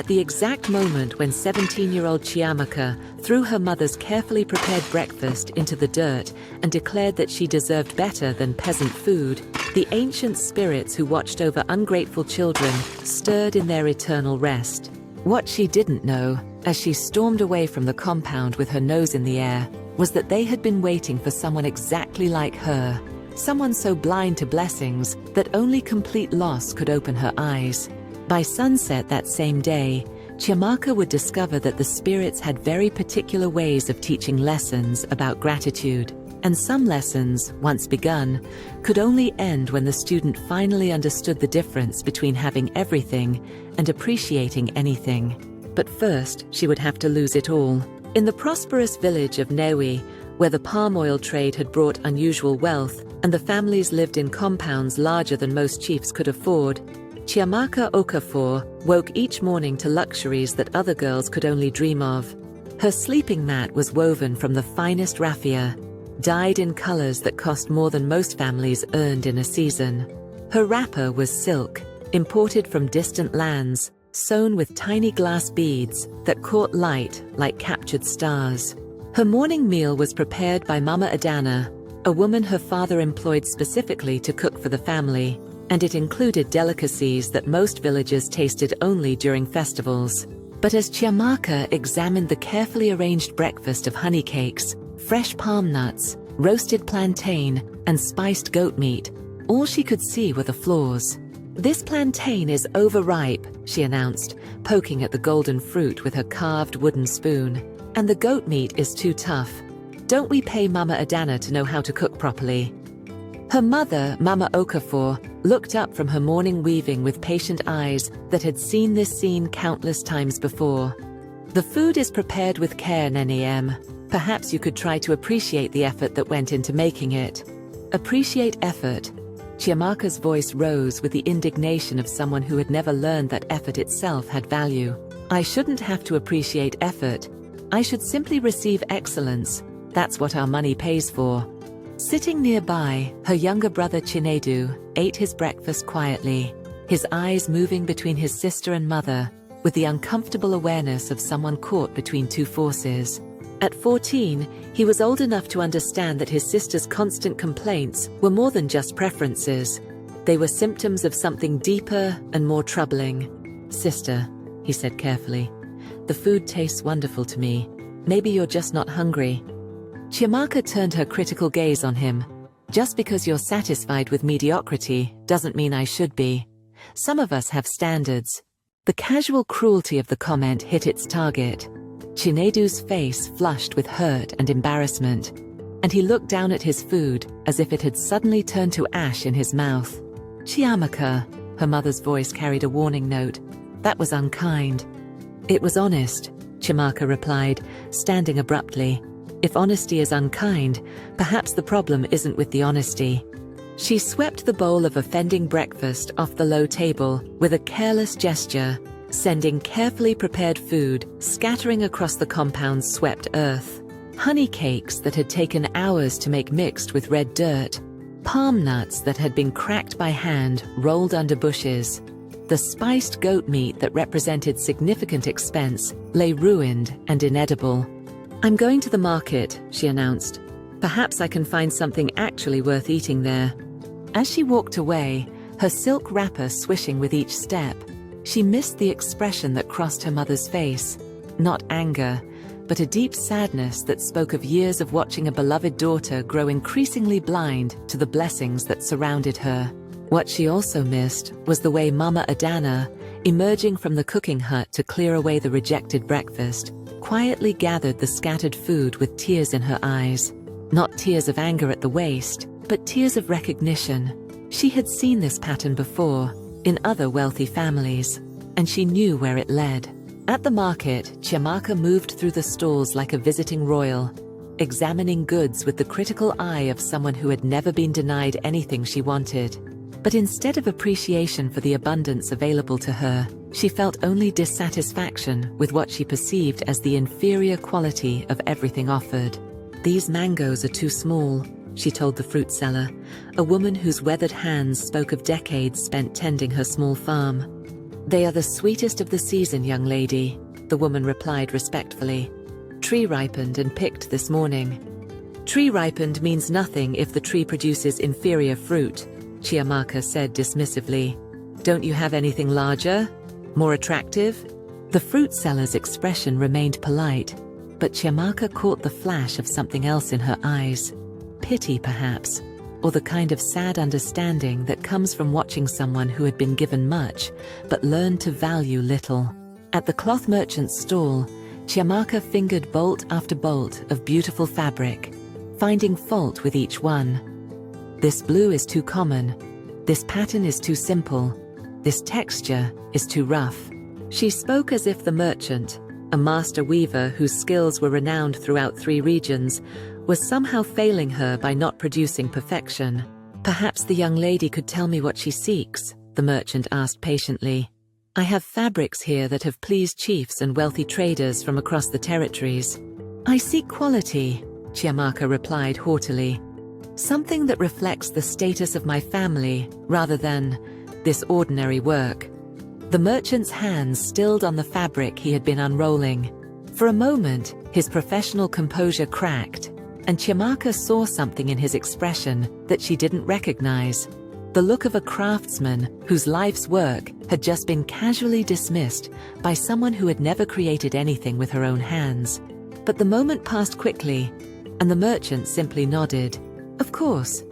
At the exact moment when 17-year-old Chiamaka threw her mother's carefully prepared breakfast into the dirt and declared that she deserved better than peasant food, the ancient spirits who watched over ungrateful children stirred in their eternal rest. What she didn't know, as she stormed away from the compound with her nose in the air, was that they had been waiting for someone exactly like her. Someone so blind to blessings that only complete loss could open her eyes. By sunset that same day, Chiamaka would discover that the spirits had very particular ways of teaching lessons about gratitude, and some lessons, once begun, could only end when the student finally understood the difference between having everything and appreciating anything. But first, she would have to lose it all. In the prosperous village of Nnewi, where the palm oil trade had brought unusual wealth, and the families lived in compounds larger than most chiefs could afford, Chiamaka Okafor woke each morning to luxuries that other girls could only dream of. Her sleeping mat was woven from the finest raffia, dyed in colors that cost more than most families earned in a season. Her wrapper was silk, imported from distant lands, sewn with tiny glass beads that caught light like captured stars. Her morning meal was prepared by Mama Adana, a woman her father employed specifically to cook for the family, and it included delicacies that most villagers tasted only during festivals. But as Chiamaka examined the carefully arranged breakfast of honey cakes, fresh palm nuts, roasted plantain, and spiced goat meat, all she could see were the flaws. "This plantain is overripe," she announced, poking at the golden fruit with her carved wooden spoon. "And the goat meat is too tough. Don't we pay Mama Adana to know how to cook properly?" Her mother, Mama Okafor, looked up from her morning weaving with patient eyes that had seen this scene countless times before. "The food is prepared with care, Nnewi. Perhaps you could try to appreciate the effort that went into making it." Appreciate effort? Chiamaka's voice rose with the indignation of someone who had never learned that effort itself had value. "I shouldn't have to appreciate effort. I should simply receive excellence. That's what our money pays for." Sitting nearby, her younger brother Chinedu ate his breakfast quietly, his eyes moving between his sister and mother, with the uncomfortable awareness of someone caught between two forces. At 14, he was old enough to understand that his sister's constant complaints were more than just preferences. They were symptoms of something deeper and more troubling. "Sister," he said carefully, "the food tastes wonderful to me. Maybe you're just not hungry." Chiamaka turned her critical gaze on him. "Just because you're satisfied with mediocrity doesn't mean I should be. Some of us have standards." The casual cruelty of the comment hit its target. Chinedu's face flushed with hurt and embarrassment, and he looked down at his food as if it had suddenly turned to ash in his mouth. "Chiamaka," her mother's voice carried a warning note, "that was unkind." "It was honest," Chiamaka replied, standing abruptly. "If honesty is unkind, perhaps the problem isn't with the honesty." She swept the bowl of offending breakfast off the low table with a careless gesture, sending carefully prepared food scattering across the compound's swept earth. Honey cakes that had taken hours to make mixed with red dirt, palm nuts that had been cracked by hand rolled under bushes. The spiced goat meat that represented significant expense lay ruined and inedible. "I'm going to the market," she announced. "Perhaps I can find something actually worth eating there." As she walked away, her silk wrapper swishing with each step, she missed the expression that crossed her mother's face. Not anger, but a deep sadness that spoke of years of watching a beloved daughter grow increasingly blind to the blessings that surrounded her. What she also missed was the way Mama Adana, emerging from the cooking hut to clear away the rejected breakfast, quietly gathered the scattered food with tears in her eyes. Not tears of anger at the waste, but tears of recognition. She had seen this pattern before, in other wealthy families, and she knew where it led. At the market, Chiamaka moved through the stalls like a visiting royal, examining goods with the critical eye of someone who had never been denied anything she wanted. But instead of appreciation for the abundance available to her, she felt only dissatisfaction with what she perceived as the inferior quality of everything offered. "These mangoes are too small," she told the fruit seller, a woman whose weathered hands spoke of decades spent tending her small farm. "They are the sweetest of the season, young lady," the woman replied respectfully. "Tree ripened and picked this morning." "Tree ripened means nothing if the tree produces inferior fruit," Chiamaka said dismissively. "Don't you have anything larger? More attractive?" The fruit seller's expression remained polite, but Chiamaka caught the flash of something else in her eyes. Pity, perhaps, or the kind of sad understanding that comes from watching someone who had been given much, but learned to value little. At the cloth merchant's stall, Chiamaka fingered bolt after bolt of beautiful fabric, finding fault with each one. "This blue is too common. This pattern is too simple. This texture is too rough." She spoke as if the merchant, a master weaver whose skills were renowned throughout 3 regions, was somehow failing her by not producing perfection. "Perhaps the young lady could tell me what she seeks," the merchant asked patiently. "I have fabrics here that have pleased chiefs and wealthy traders from across the territories." "I seek quality," Chiamaka replied haughtily. "Something that reflects the status of my family, rather than this ordinary work." The merchant's hands stilled on the fabric he had been unrolling. For a moment, his professional composure cracked, and Chiamaka saw something in his expression that she didn't recognize. The look of a craftsman whose life's work had just been casually dismissed by someone who had never created anything with her own hands. But the moment passed quickly, and the merchant simply nodded. "Of course.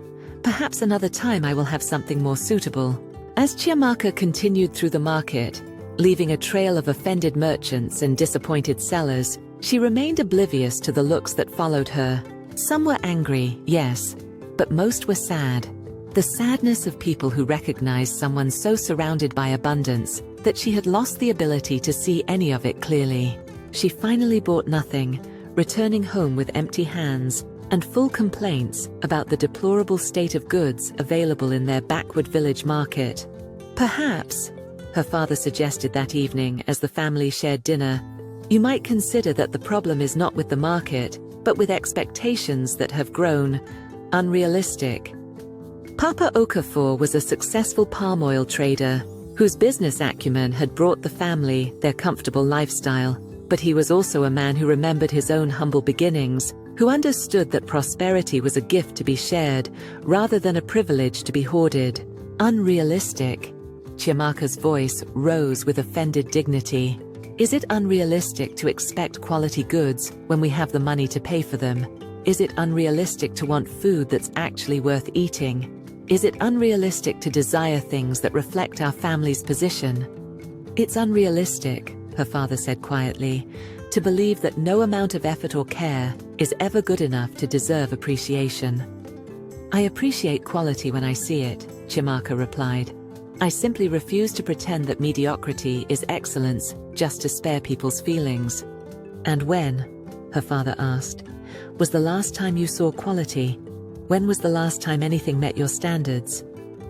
Perhaps another time I will have something more suitable." As Chiamaka continued through the market, leaving a trail of offended merchants and disappointed sellers, she remained oblivious to the looks that followed her. Some were angry, yes, but most were sad. The sadness of people who recognized someone so surrounded by abundance that she had lost the ability to see any of it clearly. She finally bought nothing, returning home with empty hands and full complaints about the deplorable state of goods available in their backward village market. "Perhaps," her father suggested that evening as the family shared dinner, "you might consider that the problem is not with the market, but with expectations that have grown unrealistic." Papa Okafor was a successful palm oil trader whose business acumen had brought the family their comfortable lifestyle, but he was also a man who remembered his own humble beginnings, who understood that prosperity was a gift to be shared rather than a privilege to be hoarded. "Unrealistic?" Chiamaka's voice rose with offended dignity. "Is it unrealistic to expect quality goods when we have the money to pay for them? Is it unrealistic to want food that's actually worth eating? Is it unrealistic to desire things that reflect our family's position?" "It's unrealistic," her father said quietly, "to believe that no amount of effort or care is ever good enough to deserve appreciation." "I appreciate quality when I see it," Chiamaka replied. "I simply refuse to pretend that mediocrity is excellence just to spare people's feelings." "And when," her father asked, "was the last time you saw quality? When was the last time anything met your standards?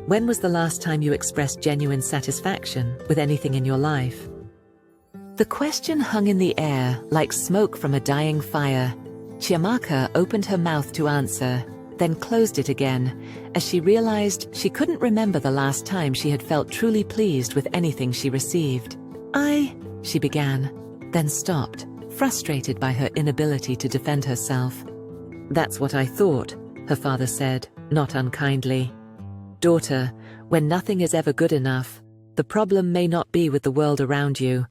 When was the last time you expressed genuine satisfaction with anything in your life?" The question hung in the air like smoke from a dying fire. Chiamaka opened her mouth to answer, then closed it again, as she realized she couldn't remember the last time she had felt truly pleased with anything she received. She began, then stopped, frustrated by her inability to defend herself. "That's what I thought," her father said, not unkindly. "Daughter, when nothing is ever good enough, the problem may not be with the world around you."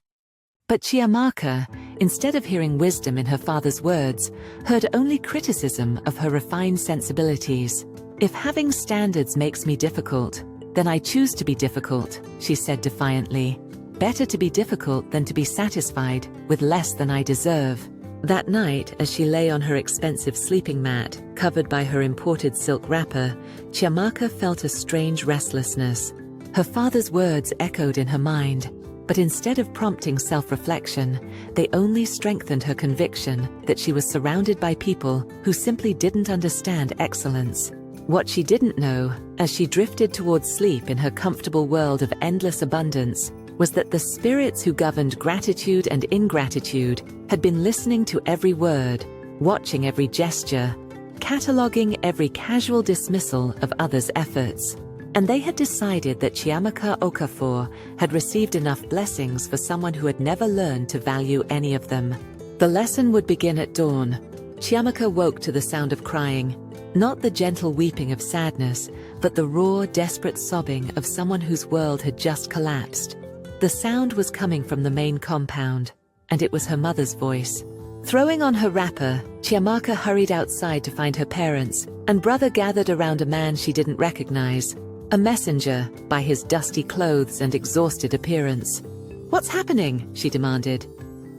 But Chiamaka, instead of hearing wisdom in her father's words, heard only criticism of her refined sensibilities. "If having standards makes me difficult, then I choose to be difficult," she said defiantly. "Better to be difficult than to be satisfied with less than I deserve." That night, as she lay on her expensive sleeping mat, covered by her imported silk wrapper, Chiamaka felt a strange restlessness. Her father's words echoed in her mind, but instead of prompting self-reflection, they only strengthened her conviction that she was surrounded by people who simply didn't understand excellence. What she didn't know, as she drifted towards sleep in her comfortable world of endless abundance, was that the spirits who governed gratitude and ingratitude had been listening to every word, watching every gesture, cataloging every casual dismissal of others' efforts. and they had decided that Chiamaka Okafor had received enough blessings for someone who had never learned to value any of them. The lesson would begin at dawn. Chiamaka woke to the sound of crying, not the gentle weeping of sadness, but the raw, desperate sobbing of someone whose world had just collapsed. The sound was coming from the main compound, and it was her mother's voice. Throwing on her wrapper, Chiamaka hurried outside to find her parents and brother gathered around a man she didn't recognize, a messenger by his dusty clothes and exhausted appearance. "What's happening?" she demanded.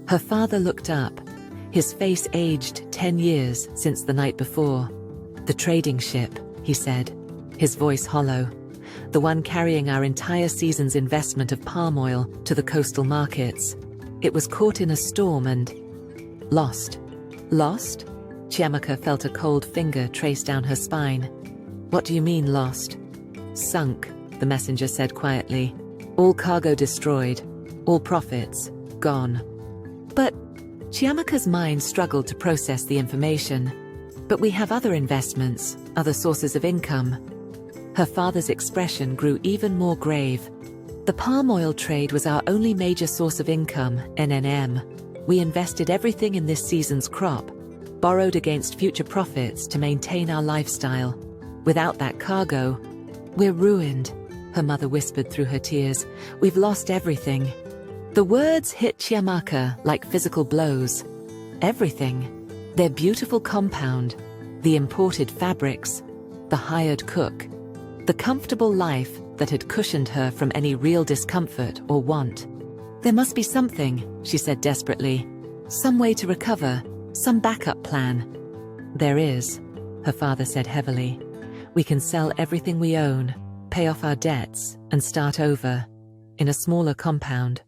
Her father looked up, his face aged 10 years since the night before. "The trading ship," he said, his voice hollow. "The one carrying our entire season's investment of palm oil to the coastal markets. It was caught in a storm and lost." "Lost?" Chiamaka felt a cold finger trace down her spine. "What do you mean, lost?" "Sunk," the messenger said quietly. "All cargo destroyed. All profits gone." But Chiamaka's mind struggled to process the information. "But we have other investments, other sources of income." Her father's expression grew even more grave. "The palm oil trade was our only major source of income, NNM. We invested everything in this season's crop, borrowed against future profits to maintain our lifestyle. Without that cargo, we're ruined," her mother whispered through her tears. "We've lost everything." The words hit Chiamaka like physical blows. Everything. Their beautiful compound, the imported fabrics, the hired cook, the comfortable life that had cushioned her from any real discomfort or want. "There must be something," she said desperately. "Some way to recover, some backup plan." "There is," her father said heavily. "We can sell everything we own, pay off our debts, and start over, in a smaller compound,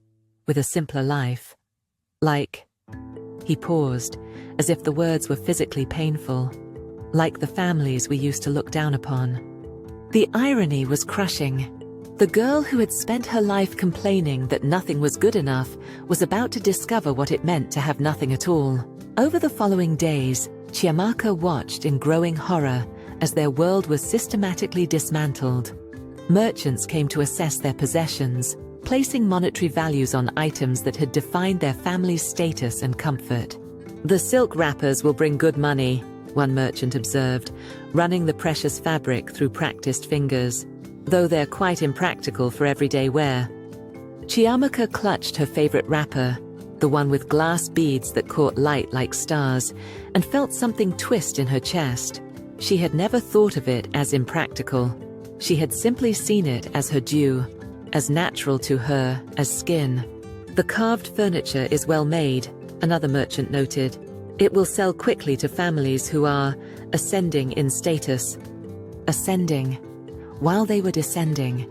with a simpler life. Like..." He paused, as if the words were physically painful. "Like the families we used to look down upon." The irony was crushing. The girl who had spent her life complaining that nothing was good enough was about to discover what it meant to have nothing at all. Over the following days, Chiamaka watched in growing horror as their world was systematically dismantled. Merchants came to assess their possessions, placing monetary values on items that had defined their family's status and comfort. "The silk wrappers will bring good money," one merchant observed, running the precious fabric through practiced fingers, "though they're quite impractical for everyday wear." Chiamaka clutched her favorite wrapper, the one with glass beads that caught light like stars, and felt something twist in her chest. She had never thought of it as impractical. She had simply seen it as her due, as natural to her as skin. "The carved furniture is well made," another merchant noted. "It will sell quickly to families who are ascending in status." Ascending. While they were descending,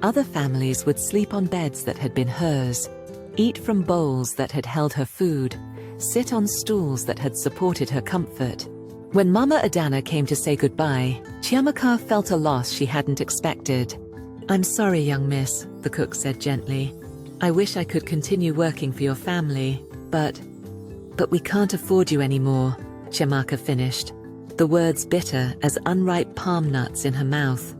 other families would sleep on beds that had been hers, eat from bowls that had held her food, sit on stools that had supported her comfort. When Mama Adana came to say goodbye, Chiamaka felt a loss she hadn't expected. "I'm sorry, young miss," the cook said gently. "I wish I could continue working for your family, but we can't afford you anymore," Chiamaka finished, the words bitter as unripe palm nuts in her mouth.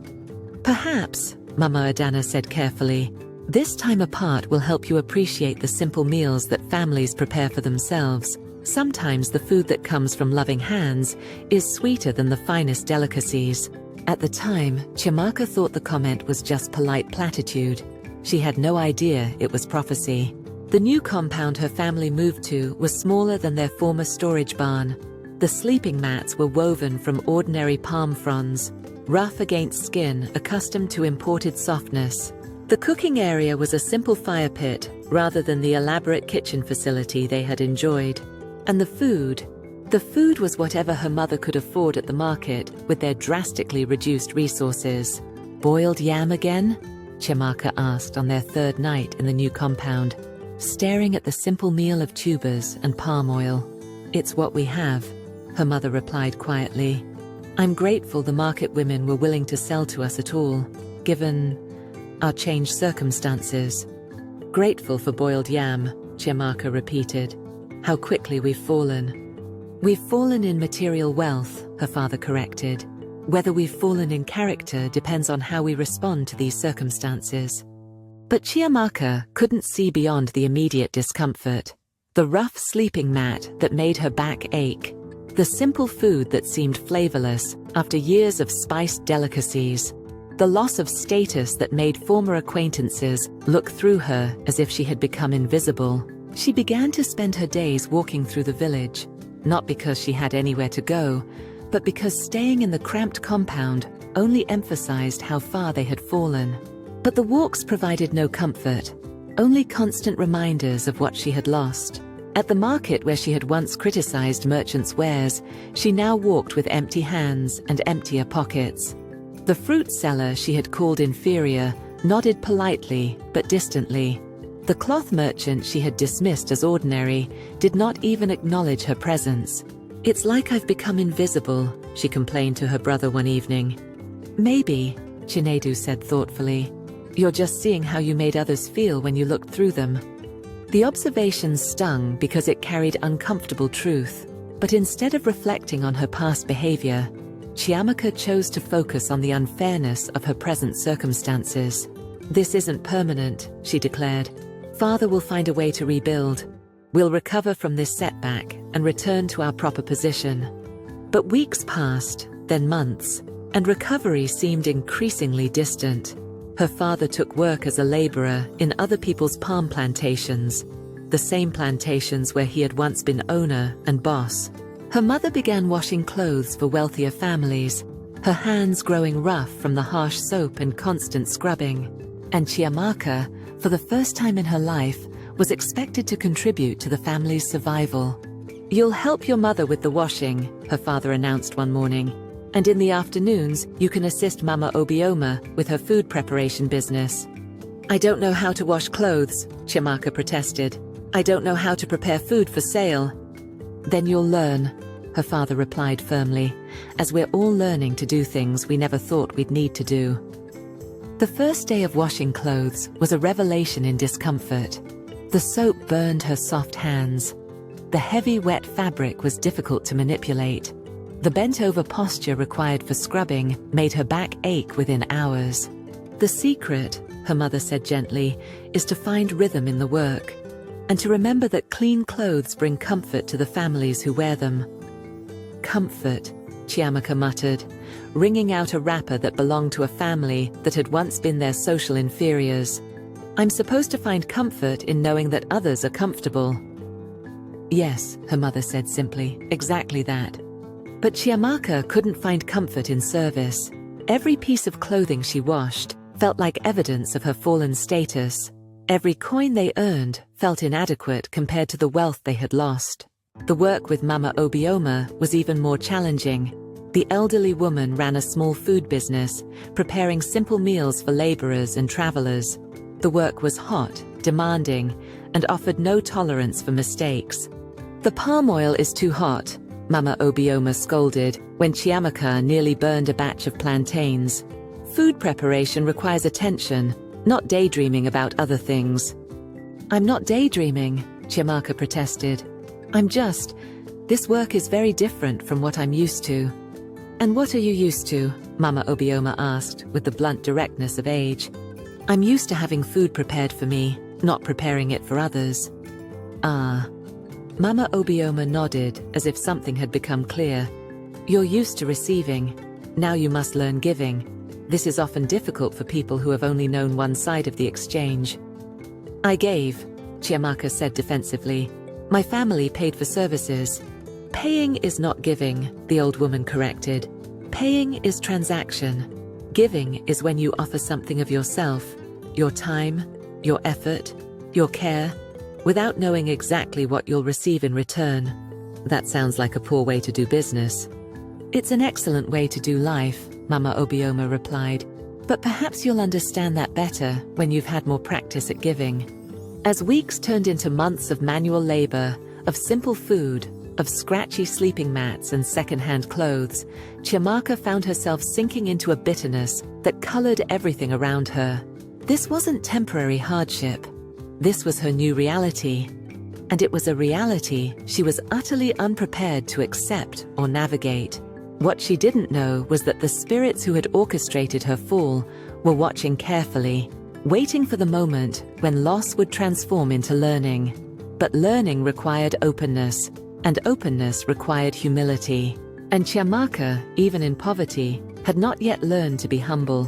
"Perhaps," Mama Adana said carefully, "this time apart will help you appreciate the simple meals that families prepare for themselves. Sometimes the food that comes from loving hands is sweeter than the finest delicacies." At the time, Chiamaka thought the comment was just polite platitude. She had no idea it was prophecy. The new compound her family moved to was smaller than their former storage barn. The sleeping mats were woven from ordinary palm fronds, rough against skin accustomed to imported softness. The cooking area was a simple fire pit rather than the elaborate kitchen facility they had enjoyed. And the food was whatever her mother could afford at the market with their drastically reduced resources. "Boiled yam again?" Chiamaka asked on their third night in the new compound, staring at the simple meal of tubers and palm oil. "It's what we have," her mother replied quietly. "I'm grateful the market women were willing to sell to us at all, given our changed circumstances." "Grateful for boiled yam," Chiamaka repeated. "How quickly we've fallen." "We've fallen in material wealth," her father corrected. Whether we've fallen in character depends on how we respond to these circumstances. But Chiamaka couldn't see beyond the immediate discomfort. The rough sleeping mat that made her back ache. The simple food that seemed flavorless after years of spiced delicacies. The loss of status that made former acquaintances look through her as if she had become invisible. She began to spend her days walking through the village, not because she had anywhere to go, but because staying in the cramped compound only emphasized how far they had fallen. But the walks provided no comfort, only constant reminders of what she had lost. At the market where she had once criticized merchants' wares, she now walked with empty hands and emptier pockets. The fruit seller she had called inferior nodded politely but distantly. The cloth merchant she had dismissed as ordinary did not even acknowledge her presence. "It's like I've become invisible," she complained to her brother one evening. "Maybe," Chinedu said thoughtfully. "You're just seeing how you made others feel when you looked through them." The observation stung because it carried uncomfortable truth, but instead of reflecting on her past behavior, Chiamaka chose to focus on the unfairness of her present circumstances. "This isn't permanent," she declared. "Father will find a way to rebuild. We'll recover from this setback and return to our proper position." But weeks passed, then months, and recovery seemed increasingly distant. Her father took work as a laborer in other people's palm plantations, the same plantations where he had once been owner and boss. Her mother began washing clothes for wealthier families, her hands growing rough from the harsh soap and constant scrubbing. And Chiamaka, for the first time in her life, was expected to contribute to the family's survival. "You'll help your mother with the washing," her father announced one morning. "And in the afternoons, you can assist Mama Obioma with her food preparation business." "I don't know how to wash clothes," Chiamaka protested. "I don't know how to prepare food for sale." "Then you'll learn," her father replied firmly, "as we're all learning to do things we never thought we'd need to do." The first day of washing clothes was a revelation in discomfort. The soap burned her soft hands. The heavy, wet fabric was difficult to manipulate. The bent-over posture required for scrubbing made her back ache within hours. "The secret," her mother said gently, "is to find rhythm in the work, and to remember that clean clothes bring comfort to the families who wear them." "Comfort," Chiamaka muttered, wringing out a wrapper that belonged to a family that had once been their social inferiors. "I'm supposed to find comfort in knowing that others are comfortable." "Yes," her mother said simply, "exactly that." But Chiamaka couldn't find comfort in service. Every piece of clothing she washed felt like evidence of her fallen status. Every coin they earned felt inadequate compared to the wealth they had lost. The work with Mama Obioma was even more challenging. The elderly woman ran a small food business, preparing simple meals for laborers and travelers. The work was hot, demanding, and offered no tolerance for mistakes. "The palm oil is too hot," Mama Obioma scolded when Chiamaka nearly burned a batch of plantains. "Food preparation requires attention, not daydreaming about other things." "I'm not daydreaming," Chiamaka protested. This work is very different from what I'm used to." "And what are you used to?" Mama Obioma asked with the blunt directness of age. "I'm used to having food prepared for me, not preparing it for others." "Ah." Mama Obioma nodded as if something had become clear. "You're used to receiving. Now you must learn giving. This is often difficult for people who have only known one side of the exchange." "I gave," Chiamaka said defensively. "My family paid for services." "Paying is not giving," the old woman corrected. "Paying is transaction. Giving is when you offer something of yourself, your time, your effort, your care, without knowing exactly what you'll receive in return." "That sounds like a poor way to do business." "It's an excellent way to do life," Mama Obioma replied. "But perhaps you'll understand that better when you've had more practice at giving." As weeks turned into months of manual labor, of simple food, of scratchy sleeping mats and second-hand clothes, Chiamaka found herself sinking into a bitterness that colored everything around her. This wasn't temporary hardship. This was her new reality. And it was a reality she was utterly unprepared to accept or navigate. What she didn't know was that the spirits who had orchestrated her fall were watching carefully, waiting for the moment when loss would transform into learning. But learning required openness, and openness required humility. And Chiamaka, even in poverty, had not yet learned to be humble.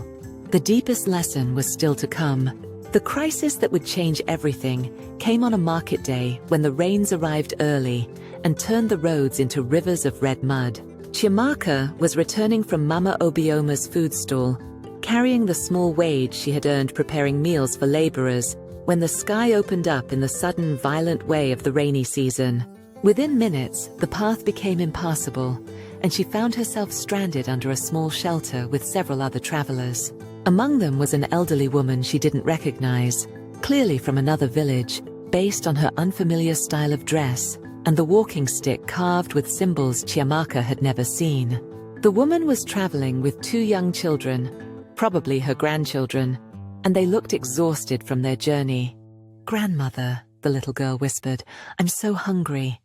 The deepest lesson was still to come. The crisis that would change everything came on a market day when the rains arrived early and turned the roads into rivers of red mud. Chiamaka was returning from Mama Obioma's food stall, carrying the small wage she had earned preparing meals for laborers, when the sky opened up in the sudden violent way of the rainy season. Within minutes, the path became impassable, and she found herself stranded under a small shelter with several other travelers. Among them was an elderly woman she didn't recognize, clearly from another village, based on her unfamiliar style of dress, and the walking stick carved with symbols Chiamaka had never seen. The woman was traveling with 2 young children, probably her grandchildren, and they looked exhausted from their journey. "Grandmother," the little girl whispered, "I'm so hungry."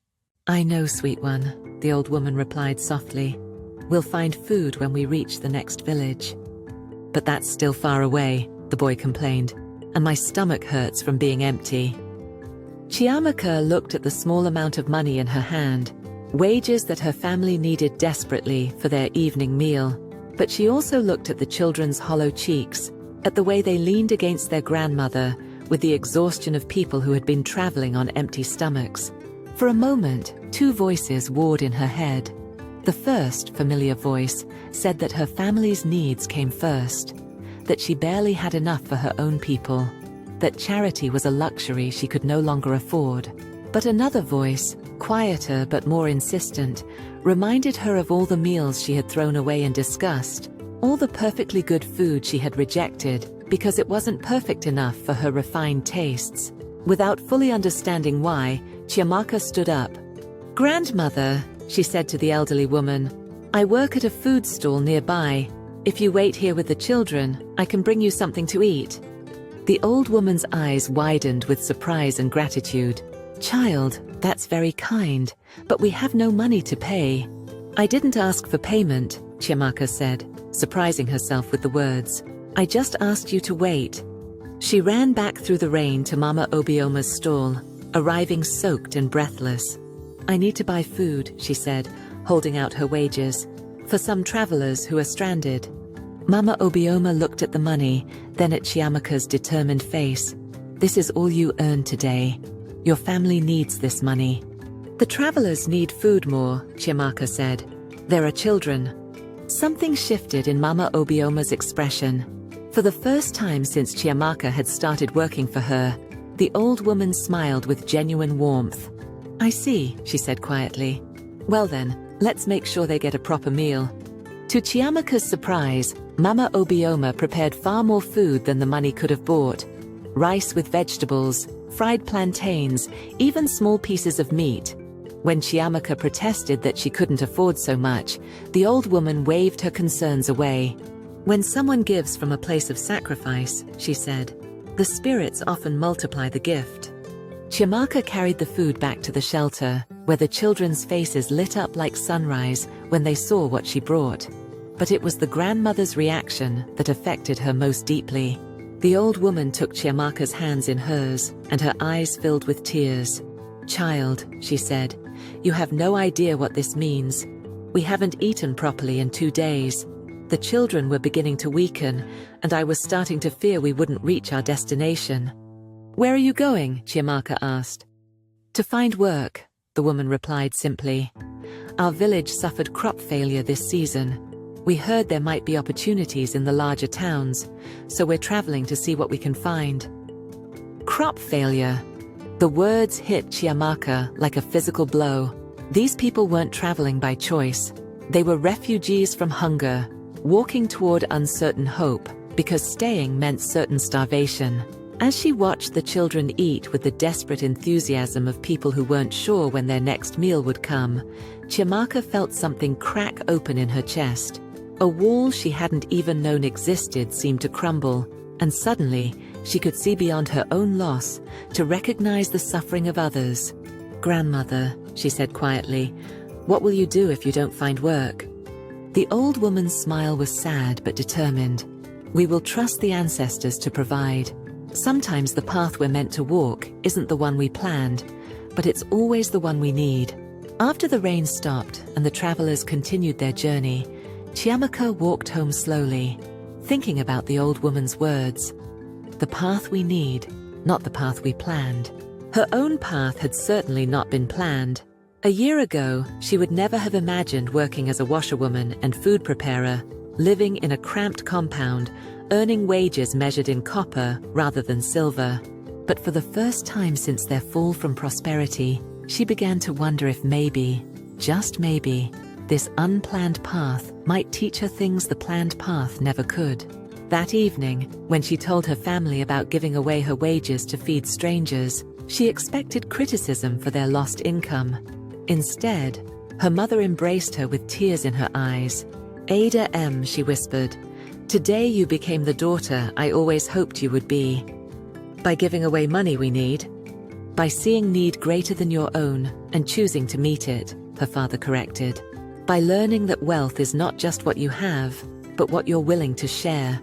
"I know, sweet one," the old woman replied softly. "We'll find food when we reach the next village." "But that's still far away," the boy complained, "and my stomach hurts from being empty." Chiamaka looked at the small amount of money in her hand, wages that her family needed desperately for their evening meal. But she also looked at the children's hollow cheeks, at the way they leaned against their grandmother with the exhaustion of people who had been traveling on empty stomachs. For a moment, 2 voices warred in her head. The first, familiar voice, said that her family's needs came first, that she barely had enough for her own people, that charity was a luxury she could no longer afford. But another voice, quieter but more insistent, reminded her of all the meals she had thrown away in disgust, all the perfectly good food she had rejected because it wasn't perfect enough for her refined tastes. Without fully understanding why, Chiamaka stood up. "Grandmother," she said to the elderly woman, "I work at a food stall nearby. If you wait here with the children, I can bring you something to eat." The old woman's eyes widened with surprise and gratitude. "Child, that's very kind, but we have no money to pay." "I didn't ask for payment," Chiamaka said, surprising herself with the words. "I just asked you to wait." She ran back through the rain to Mama Obioma's stall, arriving soaked and breathless. "I need to buy food," she said, holding out her wages, "for some travelers who are stranded." Mama Obioma looked at the money, then at Chiamaka's determined face. "This is all you earned today. Your family needs this money." "The travelers need food more," Chiamaka said. "There are children." Something shifted in Mama Obioma's expression. For the first time since Chiamaka had started working for her, the old woman smiled with genuine warmth. "I see," she said quietly. "Well then, let's make sure they get a proper meal." To Chiamaka's surprise, Mama Obioma prepared far more food than the money could have bought. Rice with vegetables, fried plantains, even small pieces of meat. When Chiamaka protested that she couldn't afford so much, the old woman waved her concerns away. "When someone gives from a place of sacrifice," she said, "the spirits often multiply the gift." Chiamaka carried the food back to the shelter, where the children's faces lit up like sunrise when they saw what she brought. But it was the grandmother's reaction that affected her most deeply. The old woman took Chiamaka's hands in hers, and her eyes filled with tears. "Child," she said, "you have no idea what this means. We haven't eaten properly in 2 days. The children were beginning to weaken, and I was starting to fear we wouldn't reach our destination." "Where are you going?" Chiamaka asked. "To find work," the woman replied simply. "Our village suffered crop failure this season. We heard there might be opportunities in the larger towns, so we're traveling to see what we can find." Crop failure. The words hit Chiamaka like a physical blow. These people weren't traveling by choice. They were refugees from hunger, walking toward uncertain hope, because staying meant certain starvation. As she watched the children eat with the desperate enthusiasm of people who weren't sure when their next meal would come, Chiamaka felt something crack open in her chest. A wall she hadn't even known existed seemed to crumble, and suddenly, she could see beyond her own loss, to recognize the suffering of others. "Grandmother," she said quietly, "what will you do if you don't find work?" The old woman's smile was sad but determined. We will trust the ancestors to provide. Sometimes the path we're meant to walk isn't the one we planned, but it's always the one we need. After the rain stopped and the travelers continued their journey, Chiamaka walked home slowly, thinking about the old woman's words. The path we need, not the path we planned. Her own path had certainly not been planned. A year ago, she would never have imagined working as a washerwoman and food preparer, living in a cramped compound, earning wages measured in copper rather than silver. But for the first time since their fall from prosperity, she began to wonder if maybe, just maybe, this unplanned path might teach her things the planned path never could. That evening, when she told her family about giving away her wages to feed strangers, she expected criticism for their lost income. Instead, her mother embraced her with tears in her eyes. "Ada M," she whispered, "today you became the daughter I always hoped you would be. By giving away money we need. By seeing need greater than your own and choosing to meet it," her father corrected. "By learning that wealth is not just what you have, but what you're willing to share."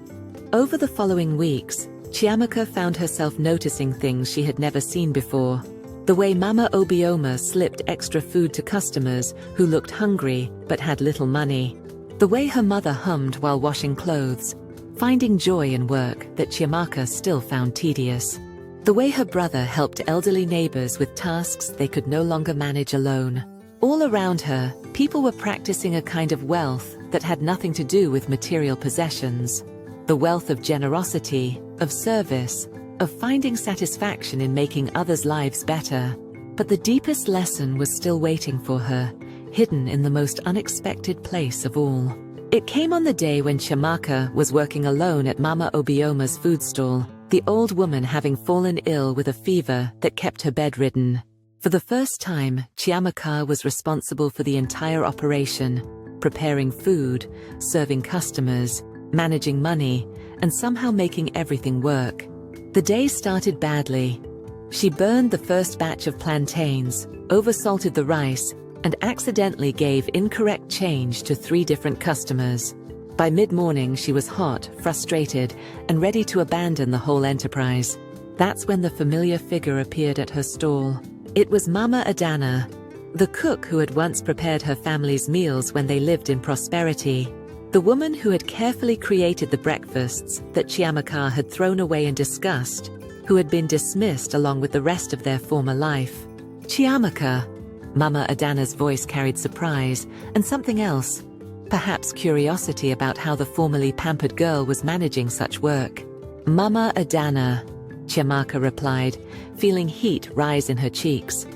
Over the following weeks, Chiamaka found herself noticing things she had never seen before. The way Mama Obioma slipped extra food to customers who looked hungry but had little money. The way her mother hummed while washing clothes, finding joy in work that Chiamaka still found tedious. The way her brother helped elderly neighbors with tasks they could no longer manage alone. All around her, people were practicing a kind of wealth that had nothing to do with material possessions. The wealth of generosity, of service, of finding satisfaction in making others' lives better. But the deepest lesson was still waiting for her, hidden in the most unexpected place of all. It came on the day when Chiamaka was working alone at Mama Obioma's food stall, the old woman having fallen ill with a fever that kept her bedridden. For the first time, Chiamaka was responsible for the entire operation, preparing food, serving customers, managing money, and somehow making everything work. The day started badly. She burned the first batch of plantains, oversalted the rice, and accidentally gave incorrect change to 3 different customers. By mid-morning she was hot, frustrated, and ready to abandon the whole enterprise. That's when the familiar figure appeared at her stall. It was Mama Adana, the cook who had once prepared her family's meals when they lived in prosperity. The woman who had carefully created the breakfasts that Chiamaka had thrown away in disgust, who had been dismissed along with the rest of their former life. "Chiamaka." Mama Adana's voice carried surprise, and something else. Perhaps curiosity about how the formerly pampered girl was managing such work. "Mama Adana," Chiamaka replied, feeling heat rise in her cheeks.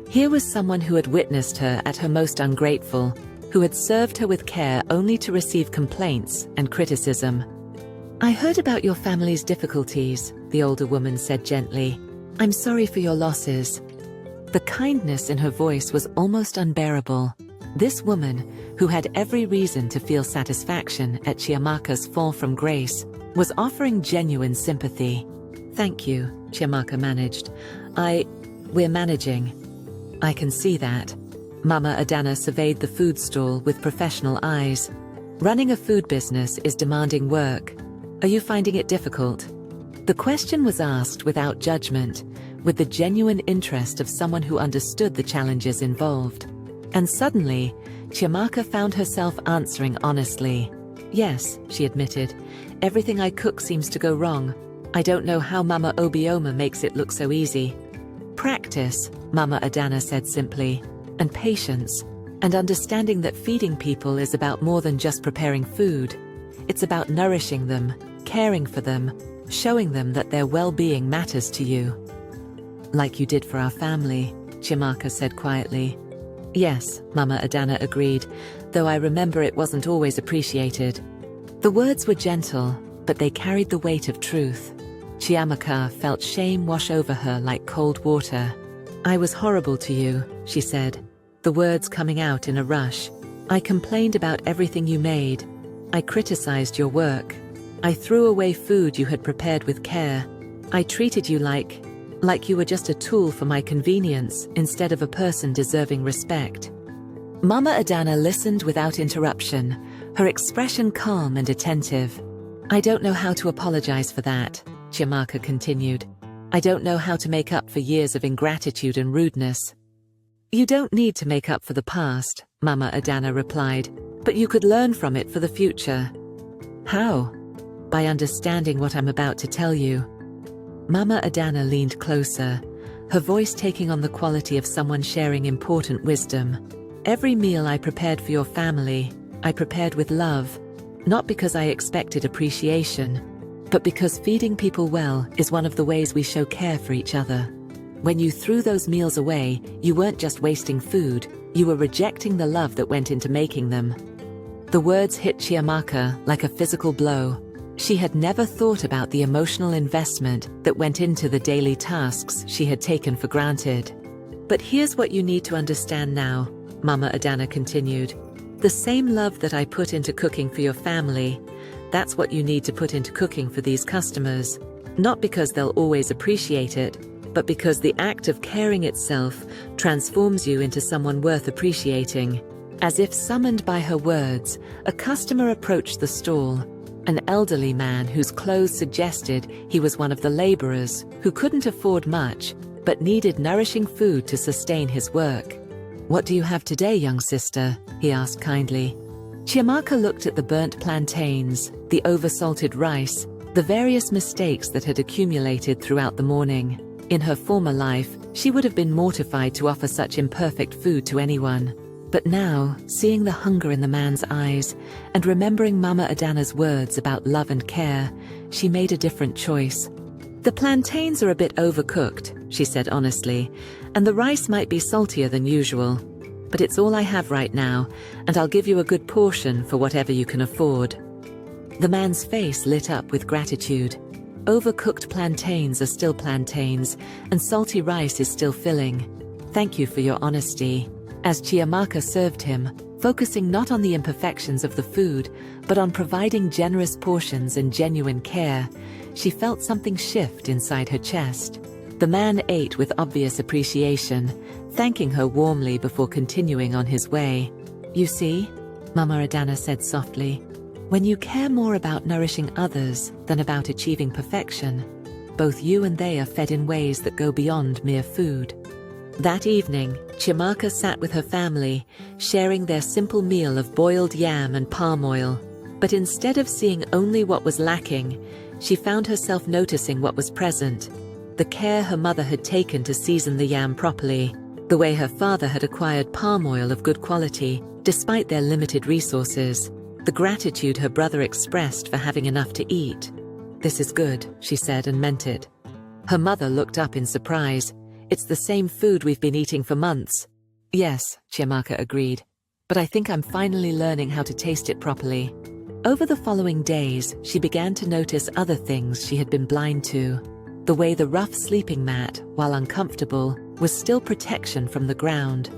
Here was someone who had witnessed her at her most ungrateful, who had served her with care only to receive complaints and criticism. "I heard about your family's difficulties," the older woman said gently. "I'm sorry for your losses." The kindness in her voice was almost unbearable. This woman, who had every reason to feel satisfaction at Chiamaka's fall from grace, was offering genuine sympathy. "Thank you," Chiamaka managed. We're managing." "I can see that." Mama Adana surveyed the food stall with professional eyes. "Running a food business is demanding work. Are you finding it difficult?" The question was asked without judgment, with the genuine interest of someone who understood the challenges involved. And suddenly, Chiamaka found herself answering honestly. "Yes," she admitted, "everything I cook seems to go wrong. I don't know how Mama Obioma makes it look so easy." "Practice," Mama Adana said simply, "and patience, and understanding that feeding people is about more than just preparing food. It's about nourishing them, caring for them, showing them that their well-being matters to you." "Like you did for our family," Chiamaka said quietly. "Yes," Mama Adana agreed, "though I remember it wasn't always appreciated." The words were gentle, but they carried the weight of truth. Chiamaka felt shame wash over her like cold water. "I was horrible to you," she said, the words coming out in a rush. "I complained about everything you made. I criticized your work. I threw away food you had prepared with care. I treated you like you were just a tool for my convenience instead of a person deserving respect." Mama Adana listened without interruption, her expression calm and attentive. "I don't know how to apologize for that," Chiamaka continued. "I don't know how to make up for years of ingratitude and rudeness." "You don't need to make up for the past," Mama Adana replied, "but you could learn from it for the future." "How?" "By understanding what I'm about to tell you." Mama Adana leaned closer, her voice taking on the quality of someone sharing important wisdom. "Every meal I prepared for your family, I prepared with love, not because I expected appreciation, but because feeding people well is one of the ways we show care for each other. When you threw those meals away, you weren't just wasting food, you were rejecting the love that went into making them." The words hit Chiamaka like a physical blow. She had never thought about the emotional investment that went into the daily tasks she had taken for granted. "But here's what you need to understand now," Mama Adana continued. "The same love that I put into cooking for your family, that's what you need to put into cooking for these customers. Not because they'll always appreciate it, but because the act of caring itself transforms you into someone worth appreciating." As if summoned by her words, a customer approached the stall. An elderly man whose clothes suggested he was one of the laborers who couldn't afford much, but needed nourishing food to sustain his work. "What do you have today, young sister?" he asked kindly. Chiamaka looked at the burnt plantains, the oversalted rice, the various mistakes that had accumulated throughout the morning. In her former life, she would have been mortified to offer such imperfect food to anyone. But now, seeing the hunger in the man's eyes, and remembering Mama Adana's words about love and care, she made a different choice. "The plantains are a bit overcooked," she said honestly, "and the rice might be saltier than usual. But it's all I have right now, and I'll give you a good portion for whatever you can afford." The man's face lit up with gratitude. Overcooked plantains are still plantains, and salty rice is still filling. "Thank you for your honesty." As Chiamaka served him, focusing not on the imperfections of the food, but on providing generous portions and genuine care, she felt something shift inside her chest. The man ate with obvious appreciation, thanking her warmly before continuing on his way. "You see," Mama Adana said softly, "when you care more about nourishing others than about achieving perfection, both you and they are fed in ways that go beyond mere food." That evening, Chiamaka sat with her family, sharing their simple meal of boiled yam and palm oil. But instead of seeing only what was lacking, she found herself noticing what was present. The care her mother had taken to season the yam properly, the way her father had acquired palm oil of good quality, despite their limited resources, the gratitude her brother expressed for having enough to eat. "This is good," she said, and meant it. Her mother looked up in surprise. "It's the same food we've been eating for months." "Yes," Chiamaka agreed, "but I think I'm finally learning how to taste it properly." Over the following days, she began to notice other things she had been blind to. The way the rough sleeping mat, while uncomfortable, was still protection from the ground.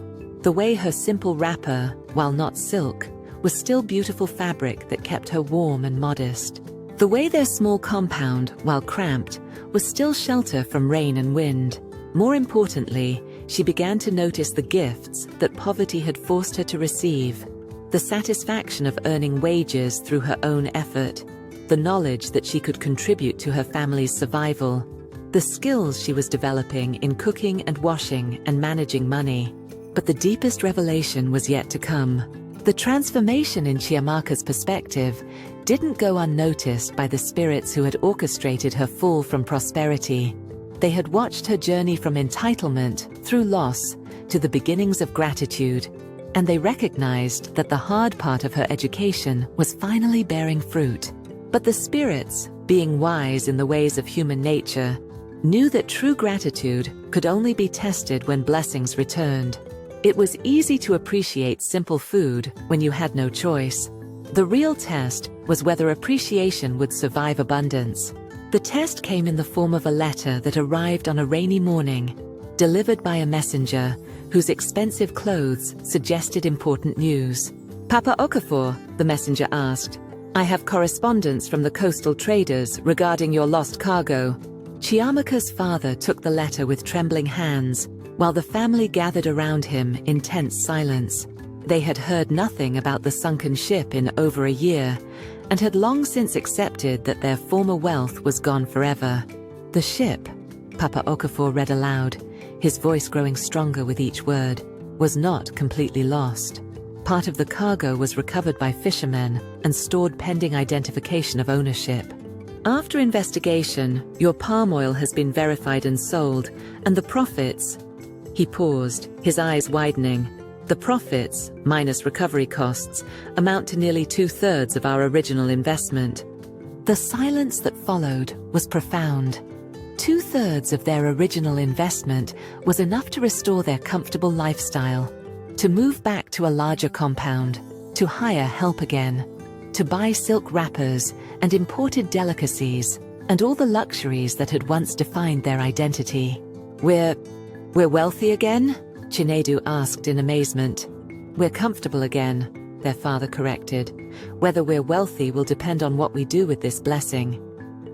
The way her simple wrapper, while not silk, was still beautiful fabric that kept her warm and modest. The way their small compound, while cramped, was still shelter from rain and wind. More importantly, she began to notice the gifts that poverty had forced her to receive. The satisfaction of earning wages through her own effort. The knowledge that she could contribute to her family's survival. The skills she was developing in cooking and washing and managing money. But the deepest revelation was yet to come. The transformation in Chiamaka's perspective didn't go unnoticed by the spirits who had orchestrated her fall from prosperity. They had watched her journey from entitlement, through loss, to the beginnings of gratitude, and they recognized that the hard part of her education was finally bearing fruit. But the spirits, being wise in the ways of human nature, knew that true gratitude could only be tested when blessings returned. It was easy to appreciate simple food when you had no choice. The real test was whether appreciation would survive abundance. The test came in the form of a letter that arrived on a rainy morning, delivered by a messenger whose expensive clothes suggested important news. "Papa Okafor," the messenger asked, "I have correspondence from the coastal traders regarding your lost cargo." Chiamaka's father took the letter with trembling hands, while the family gathered around him in tense silence. They had heard nothing about the sunken ship in over a year, and had long since accepted that their former wealth was gone forever. The ship, Papa Okafor read aloud, his voice growing stronger with each word, was not completely lost. Part of the cargo was recovered by fishermen and stored pending identification of ownership. After investigation, your palm oil has been verified and sold, and the profits— He paused, his eyes widening. The profits, minus recovery costs, amount to nearly 2/3 of our original investment. The silence that followed was profound. 2/3 of their original investment was enough to restore their comfortable lifestyle, to move back to a larger compound, to hire help again, to buy silk wrappers and imported delicacies, and all the luxuries that had once defined their identity. We're wealthy again? Chinedu asked in amazement. We're comfortable again, their father corrected. Whether we're wealthy will depend on what we do with this blessing.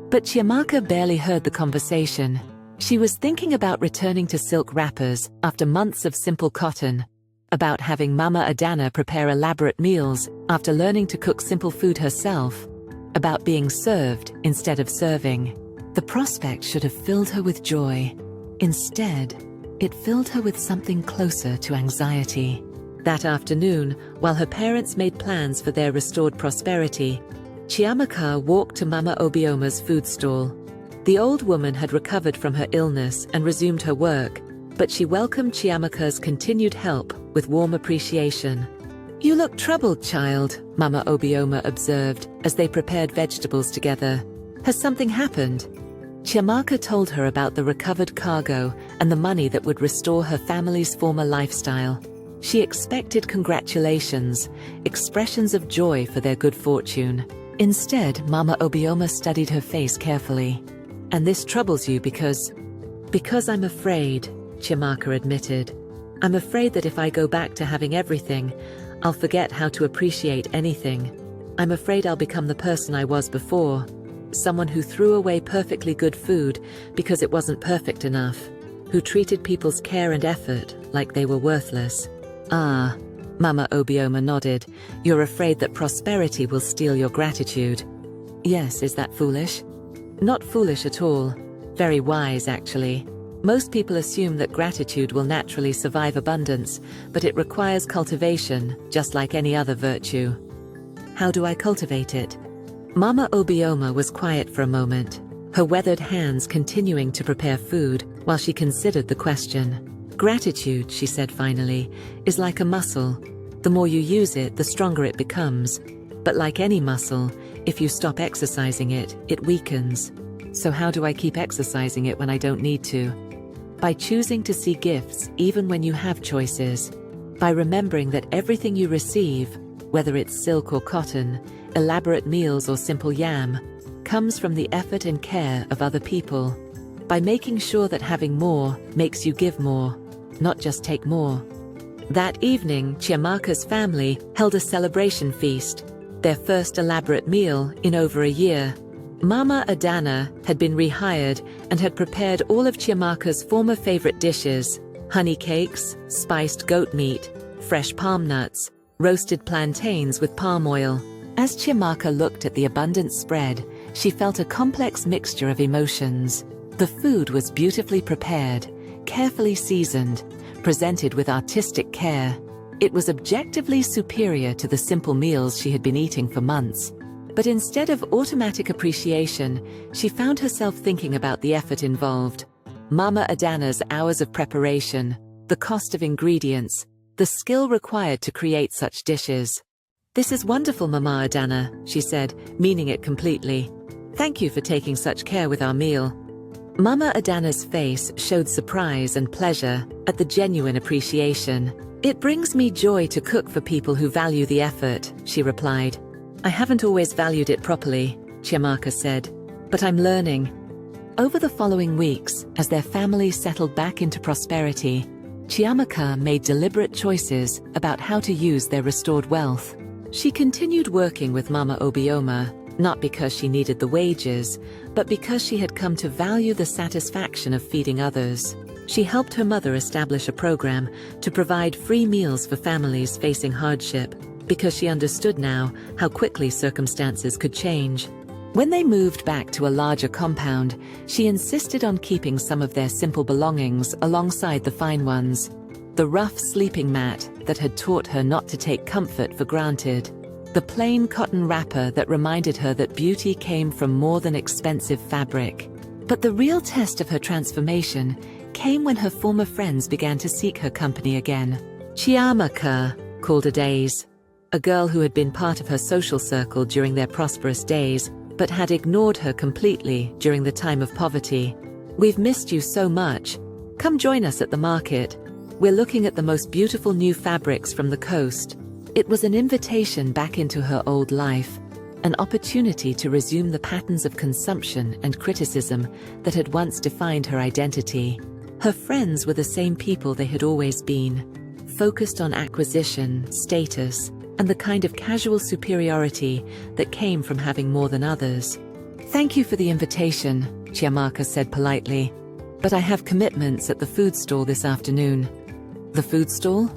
But Chiamaka barely heard the conversation. She was thinking about returning to silk wrappers after months of simple cotton, about having Mama Adana prepare elaborate meals after learning to cook simple food herself, about being served instead of serving. The prospect should have filled her with joy. Instead, it filled her with something closer to anxiety. That afternoon, while her parents made plans for their restored prosperity, Chiamaka walked to Mama Obioma's food stall. The old woman had recovered from her illness and resumed her work, but she welcomed Chiamaka's continued help with warm appreciation. You look troubled, child, Mama Obioma observed as they prepared vegetables together. Has something happened? Chiamaka told her about the recovered cargo and the money that would restore her family's former lifestyle. She expected congratulations, expressions of joy for their good fortune. Instead, Mama Obioma studied her face carefully. And this troubles you because I'm afraid, Chiamaka admitted. I'm afraid that if I go back to having everything, I'll forget how to appreciate anything. I'm afraid I'll become the person I was before. Someone who threw away perfectly good food because it wasn't perfect enough, who treated people's care and effort like they were worthless. Ah, Mama Obioma nodded. You're afraid that prosperity will steal your gratitude. Yes, is that foolish? Not foolish at all. Very wise, actually. Most people assume that gratitude will naturally survive abundance, but it requires cultivation, just like any other virtue. How do I cultivate it? Mama Obioma was quiet for a moment, her weathered hands continuing to prepare food while she considered the question. Gratitude, she said finally, is like a muscle. The more you use it, the stronger it becomes. But like any muscle, if you stop exercising it, it weakens. So how do I keep exercising it when I don't need to? By choosing to see gifts even when you have choices. By remembering that everything you receive, whether it's silk or cotton, elaborate meals or simple yam, comes from the effort and care of other people. By making sure that having more makes you give more, not just take more. That evening, Chiamaka's family held a celebration feast, their first elaborate meal in over a year. Mama Adana had been rehired and had prepared all of Chiamaka's former favorite dishes: honey cakes, spiced goat meat, fresh palm nuts, roasted plantains with palm oil. As Chiamaka looked at the abundant spread, she felt a complex mixture of emotions. The food was beautifully prepared, carefully seasoned, presented with artistic care. It was objectively superior to the simple meals she had been eating for months. But instead of automatic appreciation, she found herself thinking about the effort involved. Mama Adana's hours of preparation, the cost of ingredients, the skill required to create such dishes. This is wonderful, Mama Adana, she said, meaning it completely. Thank you for taking such care with our meal. Mama Adana's face showed surprise and pleasure at the genuine appreciation. It brings me joy to cook for people who value the effort, she replied. I haven't always valued it properly, Chiamaka said, but I'm learning. Over the following weeks, as their family settled back into prosperity, Chiamaka made deliberate choices about how to use their restored wealth. She continued working with Mama Obioma, not because she needed the wages, but because she had come to value the satisfaction of feeding others. She helped her mother establish a program to provide free meals for families facing hardship, because she understood now how quickly circumstances could change. When they moved back to a larger compound, she insisted on keeping some of their simple belongings alongside the fine ones. The rough sleeping mat that had taught her not to take comfort for granted. The plain cotton wrapper that reminded her that beauty came from more than expensive fabric. But the real test of her transformation came when her former friends began to seek her company again. Chiamaka, called Adaze, a girl who had been part of her social circle during their prosperous days, but had ignored her completely during the time of poverty. "We've missed you so much. Come join us at the market. We're looking at the most beautiful new fabrics from the coast." It was an invitation back into her old life, an opportunity to resume the patterns of consumption and criticism that had once defined her identity. Her friends were the same people they had always been, focused on acquisition, status, and the kind of casual superiority that came from having more than others. "Thank you for the invitation," Chiamaka said politely, "but I have commitments at the food stall this afternoon." "The food stall?"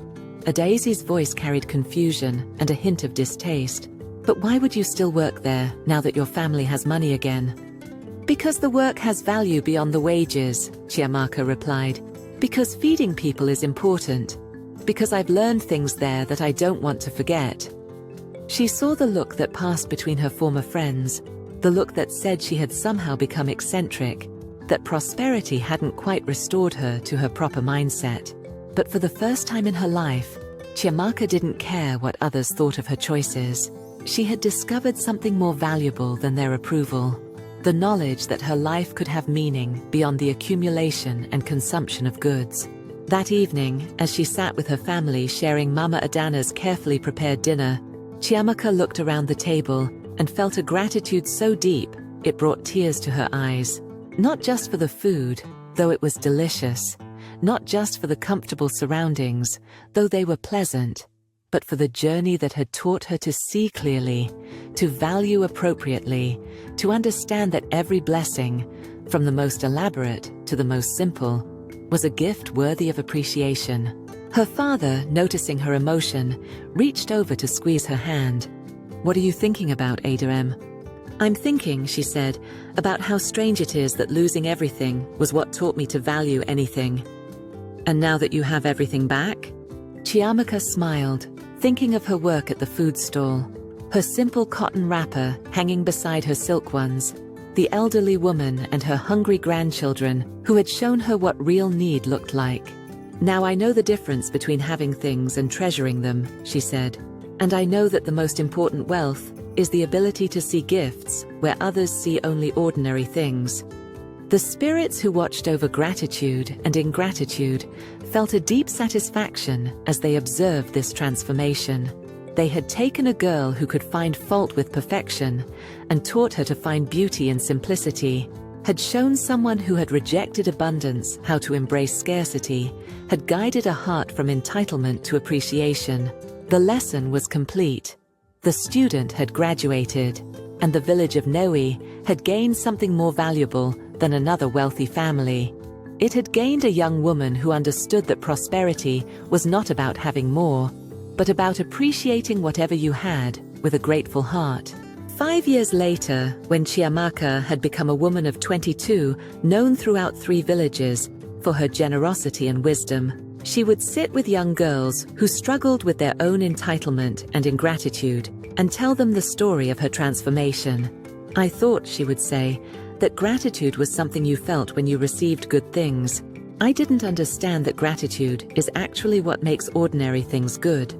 Adaze's voice carried confusion and a hint of distaste. "But why would you still work there, now that your family has money again?" "Because the work has value beyond the wages," Chiamaka replied. "Because feeding people is important. Because I've learned things there that I don't want to forget." She saw the look that passed between her former friends, the look that said she had somehow become eccentric, that prosperity hadn't quite restored her to her proper mindset. But for the first time in her life, Chiamaka didn't care what others thought of her choices. She had discovered something more valuable than their approval, the knowledge that her life could have meaning beyond the accumulation and consumption of goods. That evening, as she sat with her family sharing Mama Adana's carefully prepared dinner, Chiamaka looked around the table and felt a gratitude so deep it brought tears to her eyes. Not just for the food, though it was delicious, not just for the comfortable surroundings, though they were pleasant, but for the journey that had taught her to see clearly, to value appropriately, to understand that every blessing, from the most elaborate to the most simple, was a gift worthy of appreciation. Her father, noticing her emotion, reached over to squeeze her hand. "What are you thinking about, Ada? "I'm thinking," she said, "about how strange it is that losing everything was what taught me to value anything." "And now that you have everything back?" Chiamaka smiled, thinking of her work at the food stall, her simple cotton wrapper hanging beside her silk ones, the elderly woman and her hungry grandchildren who had shown her what real need looked like. "Now I know the difference between having things and treasuring them," she said. "And I know that the most important wealth is the ability to see gifts where others see only ordinary things." The spirits who watched over gratitude and ingratitude felt a deep satisfaction as they observed this transformation. They had taken a girl who could find fault with perfection and taught her to find beauty in simplicity, had shown someone who had rejected abundance how to embrace scarcity, had guided a heart from entitlement to appreciation. The lesson was complete. The student had graduated, and the village of Nnewi had gained something more valuable than another wealthy family. It had gained a young woman who understood that prosperity was not about having more, but about appreciating whatever you had with a grateful heart. 5 years later, when Chiamaka had become a woman of 22, known throughout 3 villages for her generosity and wisdom, she would sit with young girls who struggled with their own entitlement and ingratitude and tell them the story of her transformation. "I thought," she would say, "that gratitude was something you felt when you received good things. I didn't understand that gratitude is actually what makes ordinary things good."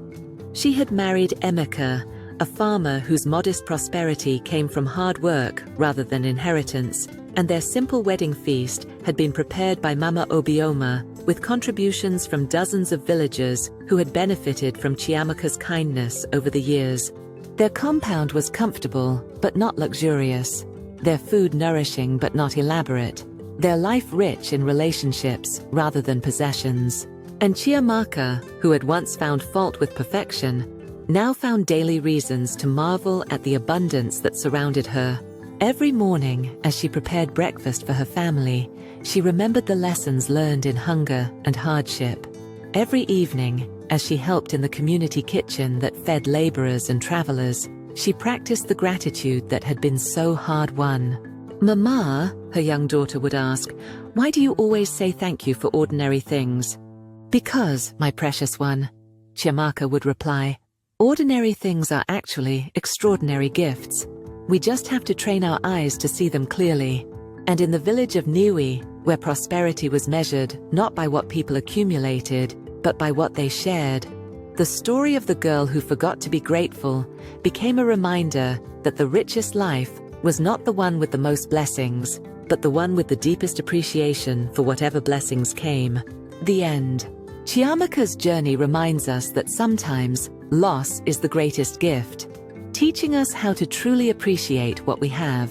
She had married Chiamaka, a farmer whose modest prosperity came from hard work rather than inheritance, and their simple wedding feast had been prepared by Mama Obioma, with contributions from dozens of villagers who had benefited from Chiamaka's kindness over the years. Their compound was comfortable, but not luxurious. Their food nourishing but not elaborate. Their life rich in relationships rather than possessions. And Chiamaka, who had once found fault with perfection, now found daily reasons to marvel at the abundance that surrounded her. Every morning, as she prepared breakfast for her family, she remembered the lessons learned in hunger and hardship. Every evening, as she helped in the community kitchen that fed laborers and travelers, she practiced the gratitude that had been so hard-won. "Mama," her young daughter would ask, "why do you always say thank you for ordinary things?" "Because, my precious one," Chiamaka would reply, "ordinary things are actually extraordinary gifts. We just have to train our eyes to see them clearly." And in the village of Nnewi, where prosperity was measured not by what people accumulated, but by what they shared, the story of the girl who forgot to be grateful became a reminder that the richest life was not the one with the most blessings, but the one with the deepest appreciation for whatever blessings came. The end. Chiamaka's journey reminds us that sometimes loss is the greatest gift, teaching us how to truly appreciate what we have.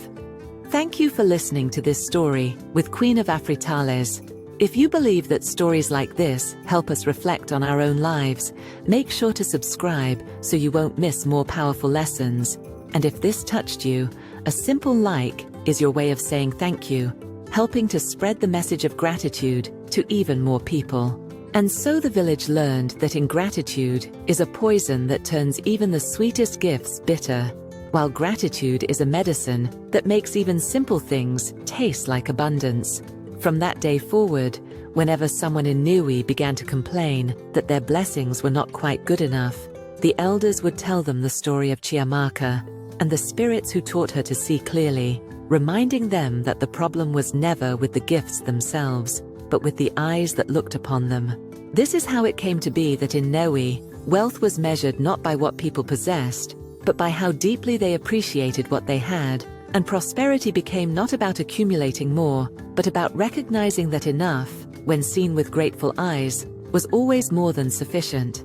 Thank you for listening to this story with Queen of Afritales. If you believe that stories like this help us reflect on our own lives, make sure to subscribe so you won't miss more powerful lessons. And if this touched you, a simple like is your way of saying thank you, helping to spread the message of gratitude to even more people. And so the village learned that ingratitude is a poison that turns even the sweetest gifts bitter, while gratitude is a medicine that makes even simple things taste like abundance. From that day forward, whenever someone in Nnewi began to complain that their blessings were not quite good enough, the elders would tell them the story of Chiamaka and the spirits who taught her to see clearly, reminding them that the problem was never with the gifts themselves, but with the eyes that looked upon them. This is how it came to be that in Nnewi, wealth was measured not by what people possessed, but by how deeply they appreciated what they had, and prosperity became not about accumulating more, but about recognizing that enough, when seen with grateful eyes, was always more than sufficient.